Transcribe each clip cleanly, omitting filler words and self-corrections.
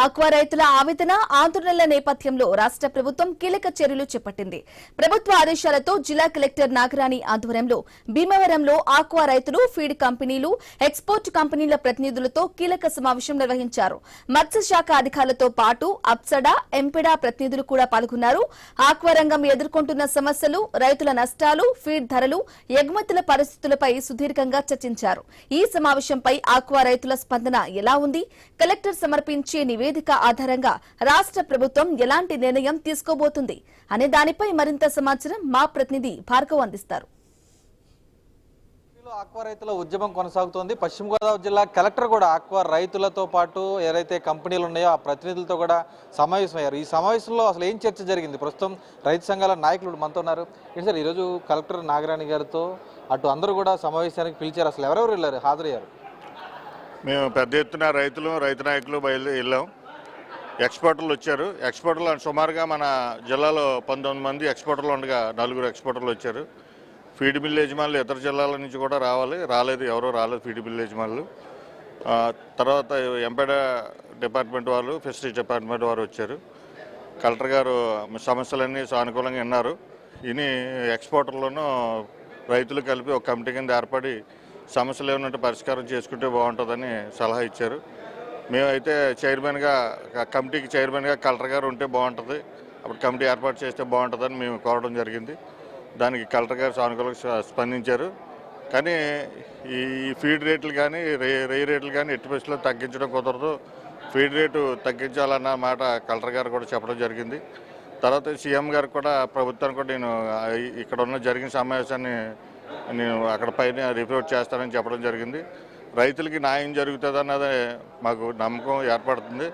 Aqua రైతుల ఆవేదన ఆందోళనల నేపథ్యంలో రాష్ట్ర ప్రభుత్వం కీలక చర్యలు చేపట్టింది. ప్రభుత్వ ఆదేశాలతో జిల్లా కలెక్టర్ నాగరాణి ఆధ్వర్యంలో భీమవరంలో ఆక్వా రైతులు, ఫీడ్ కంపెనీలు, ఎక్స్పోర్ట్ కంపెనీల ప్రతినిధులతో కీలక సమావేశం నిర్వహించారు. మత్స్యశాఖ అధికారులతో పాటు అప్సడా, ఎంపెడా ప్రతినిధులు కూడా పాల్గొన్నారు. ఆక్వా రంగం ఎదుర్కొంటున్న సమస్యలు, రైతుల నష్టాలు, ఫీడ్ ధరలు, ఎగుమతుల పరిస్థితులపై సుదీర్ఘంగా చర్చించారు. ఈ సమావేశంపై ఆక్వా రైతుల స్పందన ఎలా ఉంది, కలెక్టర్ సమర్పించే నివేదిక ఆధారంగా రాష్ట్ర ప్రభుత్వం ఎలాంటి నిర్ణయం తీసుకోబోతుంది అనే దానిపై మరింత సమాచారం మా ప్రతినిధి భార్గవ్ అందిస్తారు. ఆక్వా రైతుల ఉద్యమం కొనసాగుతోంది. పశ్చిమ గోదావరి జిల్లా కలెక్టర్ కూడా ఆక్వా రైతులతో పాటు ఏదైతే కంపెనీలు ఉన్నాయో ఆ ప్రతినిధులతో కూడా సమావేశమయ్యారు. ఈ సమావేశంలో అసలు ఏం చర్చ జరిగింది? ప్రస్తుతం రైతు సంఘాల నాయకులు మనతో ఉన్నారు. ఏంటి సార్, ఈరోజు కలెక్టర్ నాగరాణి గారితో అటు అందరూ కూడా సమావేశానికి పిలిచారు. అసలు ఎవరెవరు వెళ్ళారు, హాజరయ్యారు? మేము పెద్ద ఎత్తున రైతు నాయకులు వెళ్ళాం. ఎక్స్పోర్టర్లు వచ్చారు. ఎక్స్పోర్టర్లు సుమారుగా మన జిల్లాలో 19 మంది ఎక్స్పోర్టర్లు ఉండగా 4 ఎక్స్పోర్టర్లు వచ్చారు. ఫీడ్ మిల్ యజమానులు ఇతర జిల్లాల నుంచి కూడా రాలేదు, ఎవరో రాలేదు ఫీడ్ మిల్ యజమానులు. తర్వాత ఎంపెడా డిపార్ట్మెంట్ వాళ్ళు, ఫిషరీస్ డిపార్ట్మెంట్ వారు వచ్చారు. కలెక్టర్ గారు సమస్యలన్నీ సానుకూలంగా విన్నారు. ఇని ఎక్స్పోర్టర్లను రైతులు కలిపి ఒక కమిటీ కింద ఏర్పడి సమస్యలు ఏమన్నట్టు పరిష్కారం చేసుకుంటే బాగుంటుందని సలహా ఇచ్చారు. మేమైతే కమిటీకి చైర్మన్గా కలెక్టర్ గారు ఉంటే బాగుంటుంది, అప్పుడు కమిటీ ఏర్పాటు చేస్తే బాగుంటుందని మేము కోరడం జరిగింది. దానికి కలెక్టర్ గారు సానుకూలంగా స్పందించారు. కానీ ఈ ఫీడ్ రేట్లు కానీ రెయ్యి రేట్లు కానీ ఎట్టి పరిస్థితుల్లో తగ్గించడం కుదరదు, ఫీడ్ రేటు తగ్గించాలన్న మాట కలెక్టర్ గారు కూడా చెప్పడం జరిగింది. తర్వాత సీఎం గారు కూడా, ప్రభుత్వానికి కూడా నేను ఇక్కడ ఉన్న జరిగిన సమావేశాన్ని నేను అక్కడ పైన రిపోర్ట్ చేస్తానని చెప్పడం జరిగింది. రైతులకి న్యాయం జరుగుతుంది అన్నదే మాకు నమ్మకం ఏర్పడుతుంది.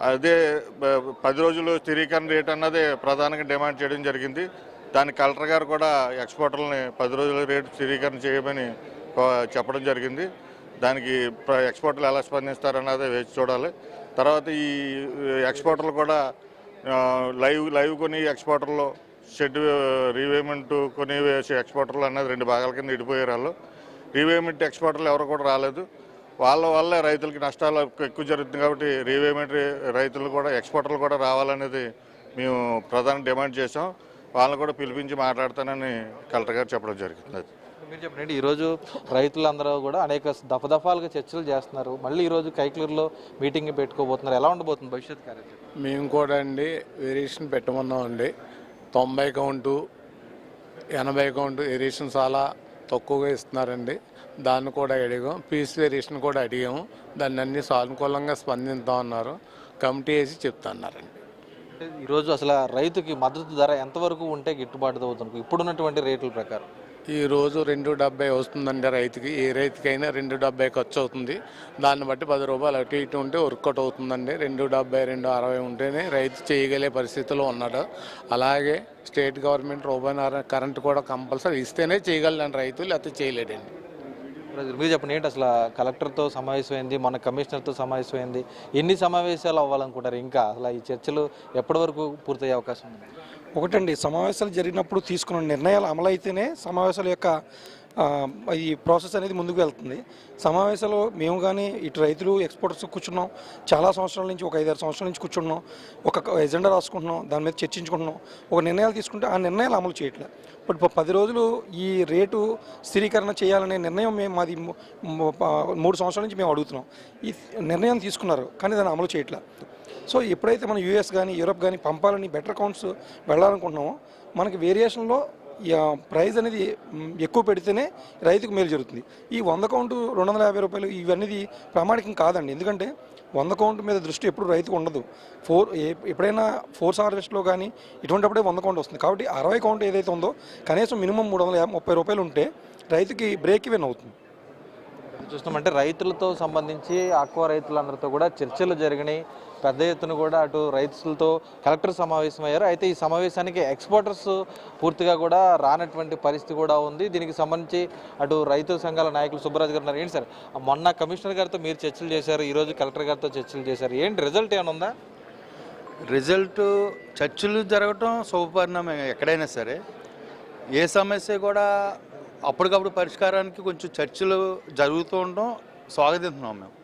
అదే 10 రోజులు స్థిరీకరణ రేట్ అన్నదే ప్రధానంగా డిమాండ్ చేయడం జరిగింది. దాని కలెక్టర్ గారు కూడా ఎక్స్పోర్టర్లని 10 రోజుల రేటు స్థిరీకరణ చేయమని చెప్పడం జరిగింది. దానికి ఎక్స్పోర్టర్లు ఎలా స్పందిస్తారన్నదే వేచి చూడాలి. తర్వాత ఈ ఎక్స్పోర్టర్లు కూడా లైవ్ కొని ఎక్స్పోర్టర్లు, షెడ్ రీవేమెంట్ కొని వేసే ఎక్స్పోర్టర్లు అన్నది 2 భాగాల కింద విడిపోయారు. వాళ్ళు రీవేమెంట్ ఎక్స్పోర్టర్లు ఎవరు కూడా రాలేదు. వాళ్ళ వల్లే రైతులకి నష్టాలు ఎక్కువ జరుగుతుంది. కాబట్టి రీవేమెంట్ రైతులు కూడా, ఎక్స్పోర్టర్లు కూడా రావాలనేది మేము ప్రధాన డిమాండ్ చేసాం. వాళ్ళని కూడా పిలిపించి మాట్లాడతానని కలెక్టర్ గారు చెప్పడం జరిగింది. మీరు చెప్పండి, ఈరోజు రైతులందరూ కూడా అనేక దఫాలుగా చర్చలు చేస్తున్నారు. మళ్ళీ ఈరోజు కైక్లూరులో మీటింగ్ పెట్టుకోబోతున్నారు. ఎలా ఉండబోతుంది భవిష్యత్ కార్యక్రమం? మేము కూడా వేరియేషన్ పెట్టమన్నామండి. 90 కౌంటు, 80 కౌంటు వేరియేషన్ చాలా తక్కువగా ఇస్తున్నారండి. దాన్ని కూడా అడిగాం. పీస్ వేరియేషన్ కూడా అడిగాము. దాన్ని అన్ని సానుకూలంగా స్పందిస్తామన్నారు. కమిటీ వేసి చెప్తున్నారండి. ఈరోజు అసలు రైతుకి మద్దతు ధర ఎంతవరకు ఉంటే గిట్టుబాటు అవుతుంది ఇప్పుడున్నటువంటి రేట్ల ప్రకారం? ఈరోజు 2.70 వస్తుందండి రైతుకి. ఏ రైతుకైనా 2.70 ఖర్చు అవుతుంది. దాన్ని బట్టి 10 రూపాయలు అటు ఇటు ఉంటే వర్కౌట్ అవుతుందండి. 2.70, 2.60 ఉంటేనే రైతు చేయగలిగే పరిస్థితిలో ఉన్నాడు. అలాగే స్టేట్ గవర్నమెంట్ రూపాయి కరెంట్ కూడా కంపల్సరీ ఇస్తేనే చేయగలండి రైతు, లేకపోతే చేయలేడండి. మీరు చెప్పండి, ఏంటి అసలు కలెక్టర్తో సమావేశమైంది, మన కమిషనర్తో సమావేశమైంది, ఎన్ని సమావేశాలు అవ్వాలనుకుంటారు? ఇంకా అసలు ఈ చర్చలు ఎప్పటి వరకు పూర్తయ్యే అవకాశం ఉంది? ఒకటండి, సమావేశాలు జరిగినప్పుడు తీసుకున్న నిర్ణయాలు అమలైతేనే సమావేశాల యొక్క ఈ ప్రాసెస్ అనేది ముందుకు వెళ్తుంది. సమావేశాలు మేము కానీ ఇటు రైతులు, ఎక్స్పోర్టర్స్ కూర్చున్నాం. చాలా సంవత్సరాల నుంచి, ఒక 5-6 సంవత్సరాల నుంచి కూర్చున్నాం. ఒక ఎజెండా రాసుకుంటున్నాం, దాని మీద చర్చించుకుంటున్నాం. ఒక నిర్ణయాలు తీసుకుంటే ఆ నిర్ణయాలు అమలు చేయట్లేదు. ఇప్పుడు 10 రోజులు ఈ రేటు స్థిరీకరణ చేయాలనే నిర్ణయం మాది 3 సంవత్సరాల నుంచి మేము అడుగుతున్నాం. ఈ నిర్ణయం తీసుకున్నారు, కానీ దాన్ని అమలు చేయట్లేదు. సో ఎప్పుడైతే మనం యూఎస్ కానీ, యూరప్ కానీ పంపాలని, బెటర్ అకౌంట్స్ వెళ్ళాలనుకుంటున్నామో, మనకి వేరియేషన్లో ప్రైస్ అనేది ఎక్కువ పెడితేనే రైతుకు మేలు జరుగుతుంది. ఈ 100 కౌంటు 250 రూపాయలు ఇవన్నీ ప్రామాణికం కాదండి. ఎందుకంటే 100 కౌంటు మీద దృష్టి ఎప్పుడు రైతుకు ఉండదు. ఎప్పుడైనా ఫోర్స్ హార్వెస్ట్లో కానీ ఇటువంటిప్పుడే 100 కౌంట్ వస్తుంది. కాబట్టి 60 కౌంట్ ఏదైతే ఉందో కనీసం మినిమం 330 రూపాయలు ఉంటే రైతుకి బ్రేక్ ఈవెన్ అవుతుంది. చూస్తామంటే రైతులతో సంబంధించి ఆక్వా రైతులందరితో కూడా చర్చలు జరిగినాయి. పెద్ద ఎత్తున కూడా అటు రైతులతో కలెక్టర్ సమావేశం అయ్యారు. అయితే ఈ సమావేశానికి ఎక్స్పోర్టర్స్ పూర్తిగా కూడా రానటువంటి పరిస్థితి కూడా ఉంది. దీనికి సంబంధించి అటు రైతు సంఘాల నాయకులు సుబ్బరాజు గారు ఉన్నారు. ఏంటి సార్, మొన్న కమిషనర్ గారితో మీరు చర్చలు చేశారు, ఈరోజు కలెక్టర్ గారితో చర్చలు చేశారు. ఏంటి రిజల్ట్ ఏమైనా ఉందా? రిజల్ట్ చర్చలు జరగటం శుభపరిణామం. ఎక్కడైనా సరే ఏ సమస్య కూడా అప్పటికప్పుడు పరిష్కారానికి కొంచెం చర్చలు జరుగుతూ ఉండడం స్వాగతిస్తున్నాం మేము.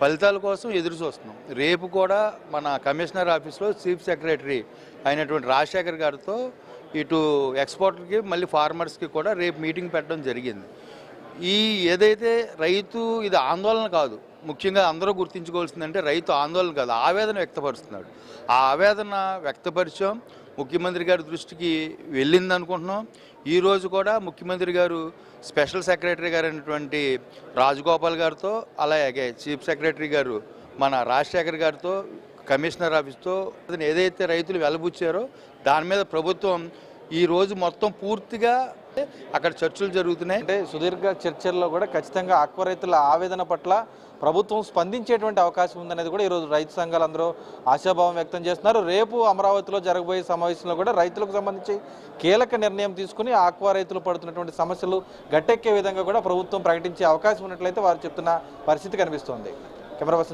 ఫలితాల కోసం ఎదురు చూస్తున్నాం. రేపు కూడా మన కమిషనర్ ఆఫీస్లో చీఫ్ సెక్రటరీ అయినటువంటి రాజశేఖర్ గారితో ఇటు ఎక్స్పోర్టర్కి మళ్ళీ ఫార్మర్స్కి కూడా రేపు మీటింగ్ పెట్టడం జరిగింది. ఈ ఏదైతే రైతు ఇది ఆందోళన కాదు, ముఖ్యంగా అందరూ గుర్తించుకోవాల్సిందంటే రైతు ఆందోళన కాదు, ఆవేదన వ్యక్తపరుస్తున్నాడు. ఆ ఆవేదన వ్యక్తపరిచాం, ముఖ్యమంత్రి గారి దృష్టికి వెళ్ళింది అనుకుంటున్నాం. ఈరోజు కూడా ముఖ్యమంత్రి గారు స్పెషల్ సెక్రటరీ గారు అయినటువంటి రాజగోపాల్ గారితో, అలాగే చీఫ్ సెక్రటరీ గారు మన రాజశేఖర్ గారితో, కమిషనర్ ఆఫీస్తో ఏదైతే రైతులు వెలబుచ్చారో దాని మీద ప్రభుత్వం ఈరోజు మొత్తం పూర్తిగా అక్కడ చర్చలు జరుగుతున్నాయి. అంటే సుదీర్ఘ చర్చల్లో కూడా ఖచ్చితంగా ఆక్వా రైతుల ఆవేదన పట్ల ప్రభుత్వం స్పందించేటువంటి అవకాశం ఉందనేది కూడా ఈరోజు రైతు సంఘాలు అందరూ ఆశాభావం వ్యక్తం చేస్తున్నారు. రేపు అమరావతిలో జరగబోయే సమావేశంలో కూడా రైతులకు సంబంధించి కీలక నిర్ణయం తీసుకుని ఆక్వా రైతులు పడుతున్నటువంటి సమస్యలు గట్టెక్కే విధంగా కూడా ప్రభుత్వం ప్రకటించే అవకాశం ఉన్నట్లయితే వారు చెప్తున్న పరిస్థితి కనిపిస్తోంది. Camera person